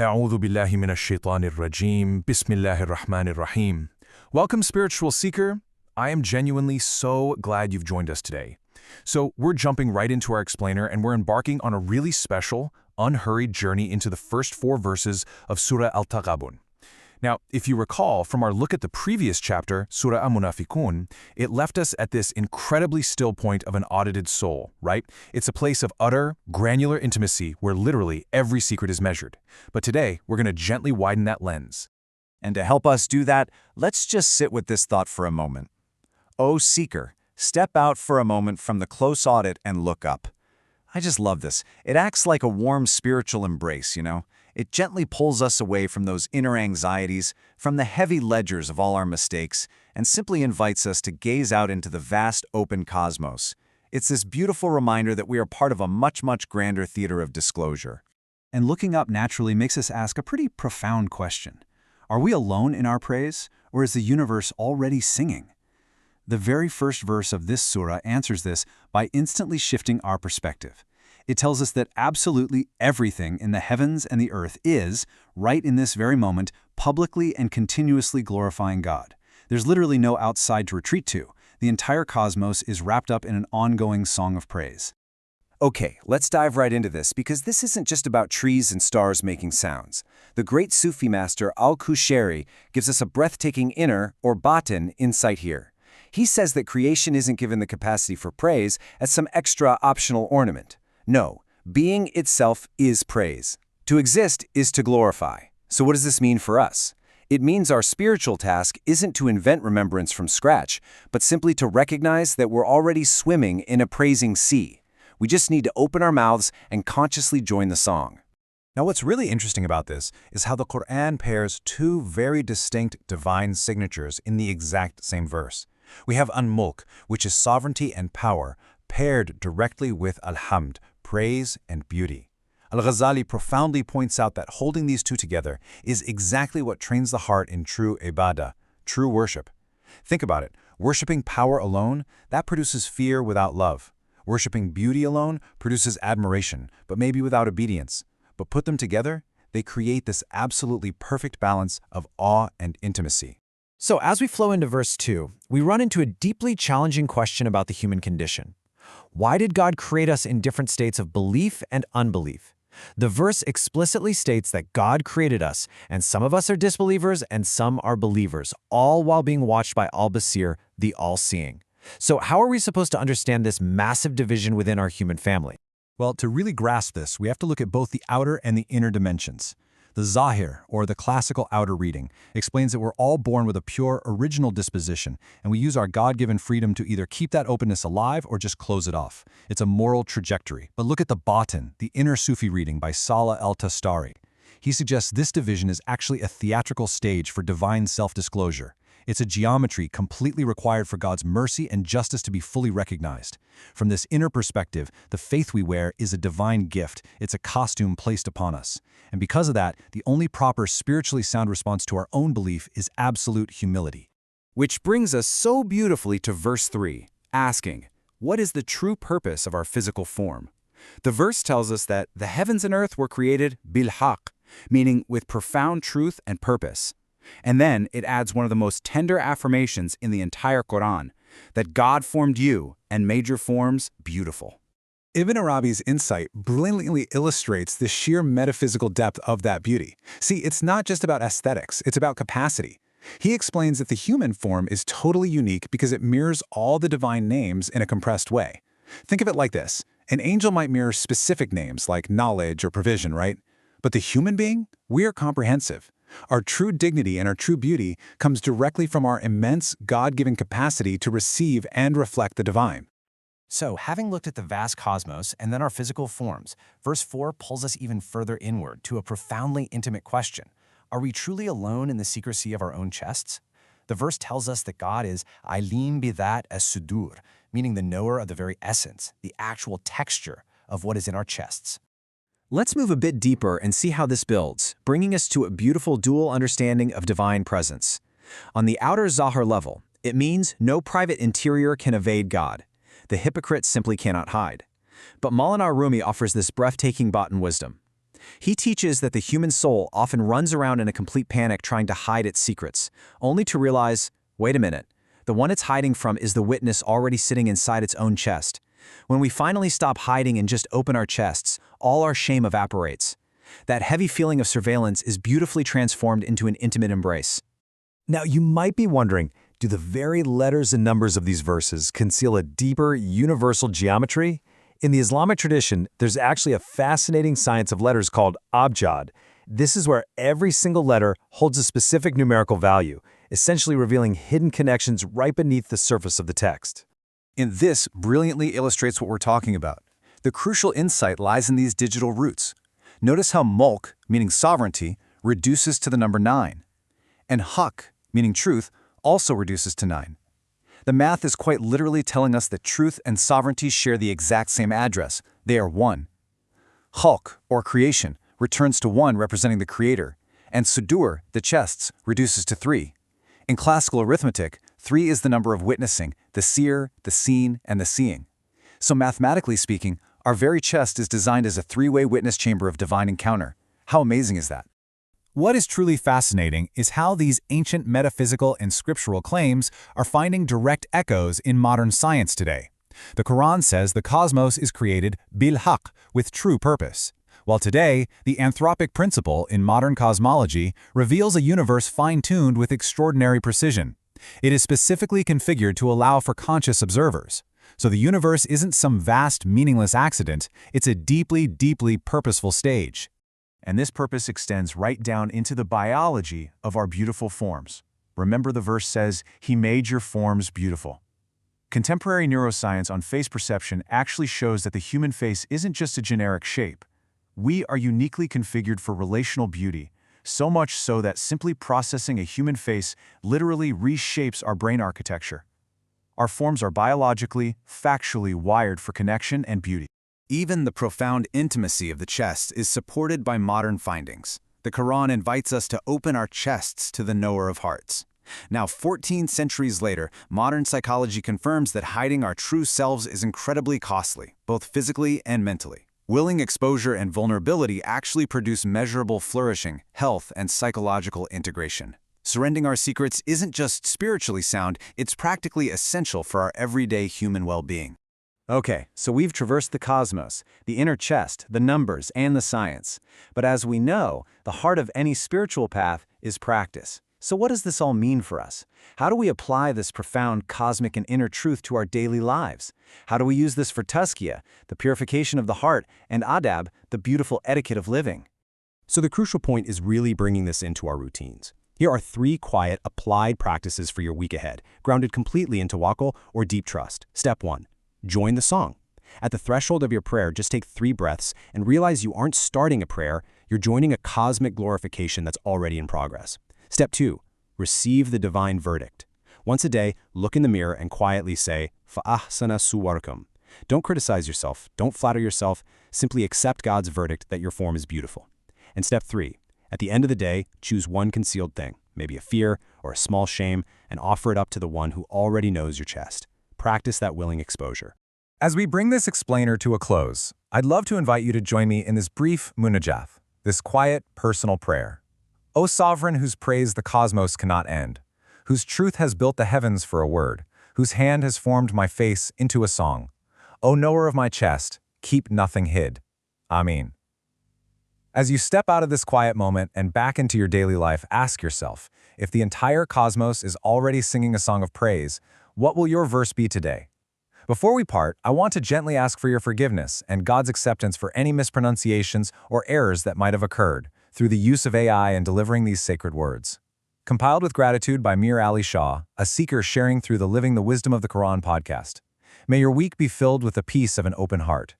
أعوذ بالله من الشيطان الرجيم. بسم الله الرحمن الرحيم. Welcome, spiritual seeker. I am genuinely so glad you've joined us today. So we're jumping right into our explainer and we're embarking on a really special, unhurried journey into the first 4 verses of Surah al-Taghābun. Now, if you recall from our look at the previous chapter, Surah al-Munafiqun, it left us at this incredibly still point of an audited soul, right? It's a place of utter, granular intimacy where literally every secret is measured. But today, we're going to gently widen that lens. And to help us do that, let's just sit with this thought for a moment. O seeker, step out for a moment from the close audit and look up. I just love this. It acts like a warm spiritual embrace, you know? It gently pulls us away from those inner anxieties, from the heavy ledgers of all our mistakes, and simply invites us to gaze out into the vast, open cosmos. It's this beautiful reminder that we are part of a much, much grander theater of disclosure. And looking up naturally makes us ask a pretty profound question. Are we alone in our praise, or is the universe already singing? The very first verse of this surah answers this by instantly shifting our perspective. It tells us that absolutely everything in the heavens and the earth is, right in this very moment, publicly and continuously glorifying God. There's literally no outside to retreat to. The entire cosmos is wrapped up in an ongoing song of praise. Okay, let's dive right into this, because this isn't just about trees and stars making sounds. The great Sufi master al-Qushayri gives us a breathtaking inner, or batin, insight here. He says that creation isn't given the capacity for praise as some extra optional ornament. No, being itself is praise. To exist is to glorify. So what does this mean for us? It means our spiritual task isn't to invent remembrance from scratch, but simply to recognize that we're already swimming in a praising sea. We just need to open our mouths and consciously join the song. Now, what's really interesting about this is how the Quran pairs 2 very distinct divine signatures in the exact same verse. We have An-Mulk, which is sovereignty and power, paired directly with Al-Hamd, praise and beauty. Al-Ghazali profoundly points out that holding these 2 together is exactly what trains the heart in true ibadah, true worship. Think about it. Worshipping power alone, that produces fear without love. Worshipping beauty alone produces admiration, but maybe without obedience. But put them together, they create this absolutely perfect balance of awe and intimacy. So as we flow into verse 2, we run into a deeply challenging question about the human condition. Why did God create us in different states of belief and unbelief? The verse explicitly states that God created us, and some of us are disbelievers and some are believers, all while being watched by Al-Basir, the all-seeing. So how are we supposed to understand this massive division within our human family? Well, to really grasp this, we have to look at both the outer and the inner dimensions. The Zahir, or the classical outer reading, explains that we're all born with a pure, original disposition, and we use our God-given freedom to either keep that openness alive or just close it off. It's a moral trajectory. But look at the Batin, the inner Sufi reading by Salah al-Tustari. He suggests this division is actually a theatrical stage for divine self-disclosure. It's a geometry completely required for God's mercy and justice to be fully recognized. From this inner perspective, the faith we wear is a divine gift. It's a costume placed upon us. And because of that, the only proper spiritually sound response to our own belief is absolute humility. Which brings us so beautifully to verse 3, asking, what is the true purpose of our physical form? The verse tells us that the heavens and earth were created bil-haq, meaning with profound truth and purpose. And then it adds one of the most tender affirmations in the entire Quran, that God formed you and made your forms beautiful. Ibn Arabi's insight brilliantly illustrates the sheer metaphysical depth of that beauty. See, it's not just about aesthetics, it's about capacity. He explains that the human form is totally unique because it mirrors all the divine names in a compressed way. Think of it like this. An angel might mirror specific names like knowledge or provision, right? But the human being, we are comprehensive. Our true dignity and our true beauty comes directly from our immense God-given capacity to receive and reflect the divine. So, having looked at the vast cosmos and then our physical forms, verse 4 pulls us even further inward to a profoundly intimate question. Are we truly alone in the secrecy of our own chests? The verse tells us that God is alim bidat as-sudur, meaning the knower of the very essence, the actual texture of what is in our chests. Let's move a bit deeper and see how this builds, bringing us to a beautiful dual understanding of divine presence. On the outer Zahir level, it means no private interior can evade God. The hypocrite simply cannot hide. But Maulana Rumi offers this breathtaking batin wisdom. He teaches that the human soul often runs around in a complete panic trying to hide its secrets, only to realize, wait a minute, the one it's hiding from is the witness already sitting inside its own chest. When we finally stop hiding and just open our chests, all our shame evaporates. That heavy feeling of surveillance is beautifully transformed into an intimate embrace. Now, you might be wondering, do the very letters and numbers of these verses conceal a deeper, universal geometry? In the Islamic tradition, there's actually a fascinating science of letters called abjad. This is where every single letter holds a specific numerical value, essentially revealing hidden connections right beneath the surface of the text. And this brilliantly illustrates what we're talking about. The crucial insight lies in these digital roots. Notice how mulk, meaning sovereignty, reduces to the number 9. And haq, meaning truth, also reduces to 9. The math is quite literally telling us that truth and sovereignty share the exact same address. They are 1. Khalq, or creation, returns to 1 representing the creator, and sudur, the chests, reduces to 3. In classical arithmetic, 3 is the number of witnessing, the seer, the seen, and the seeing. So mathematically speaking, our very chest is designed as a 3-way witness chamber of divine encounter. How amazing is that? What is truly fascinating is how these ancient metaphysical and scriptural claims are finding direct echoes in modern science today. The Quran says the cosmos is created bil haq, with true purpose, while today, the anthropic principle in modern cosmology reveals a universe fine-tuned with extraordinary precision. It is specifically configured to allow for conscious observers. So the universe isn't some vast, meaningless accident, it's a deeply, deeply purposeful stage. And this purpose extends right down into the biology of our beautiful forms. Remember, the verse says, "He made your forms beautiful." Contemporary neuroscience on face perception actually shows that the human face isn't just a generic shape. We are uniquely configured for relational beauty, so much so that simply processing a human face literally reshapes our brain architecture. Our forms are biologically, factually wired for connection and beauty. Even the profound intimacy of the chest is supported by modern findings. The Quran invites us to open our chests to the knower of hearts. Now, 14 centuries later, modern psychology confirms that hiding our true selves is incredibly costly, both physically and mentally. Willing exposure and vulnerability actually produce measurable flourishing, health, and psychological integration. Surrendering our secrets isn't just spiritually sound, it's practically essential for our everyday human well-being. Okay, so we've traversed the cosmos, the inner chest, the numbers, and the science. But as we know, the heart of any spiritual path is practice. So what does this all mean for us? How do we apply this profound cosmic and inner truth to our daily lives? How do we use this for tazkiyah, the purification of the heart, and adab, the beautiful etiquette of living? So the crucial point is really bringing this into our routines. Here are 3 quiet, applied practices for your week ahead, grounded completely in tawakkul or deep trust. Step 1. Join the song. At the threshold of your prayer, just take 3 breaths and realize you aren't starting a prayer, you're joining a cosmic glorification that's already in progress. Step 2. Receive the divine verdict. Once a day, look in the mirror and quietly say, "Fa'ahsana suwarakum." Don't criticize yourself, don't flatter yourself, simply accept God's verdict that your form is beautiful. And step 3. At the end of the day, choose one concealed thing, maybe a fear or a small shame, and offer it up to the one who already knows your chest. Practice that willing exposure. As we bring this explainer to a close, I'd love to invite you to join me in this brief munajat, this quiet, personal prayer. O Sovereign, whose praise the cosmos cannot end, whose truth has built the heavens for a word, whose hand has formed my face into a song. O knower of my chest, keep nothing hid. Amen. As you step out of this quiet moment and back into your daily life, ask yourself, if the entire cosmos is already singing a song of praise, what will your verse be today? Before we part, I want to gently ask for your forgiveness and God's acceptance for any mispronunciations or errors that might have occurred through the use of AI in delivering these sacred words. Compiled with gratitude by Mir Ali Shah, a seeker sharing through the Living the Wisdom of the Quran podcast. May your week be filled with the peace of an open heart.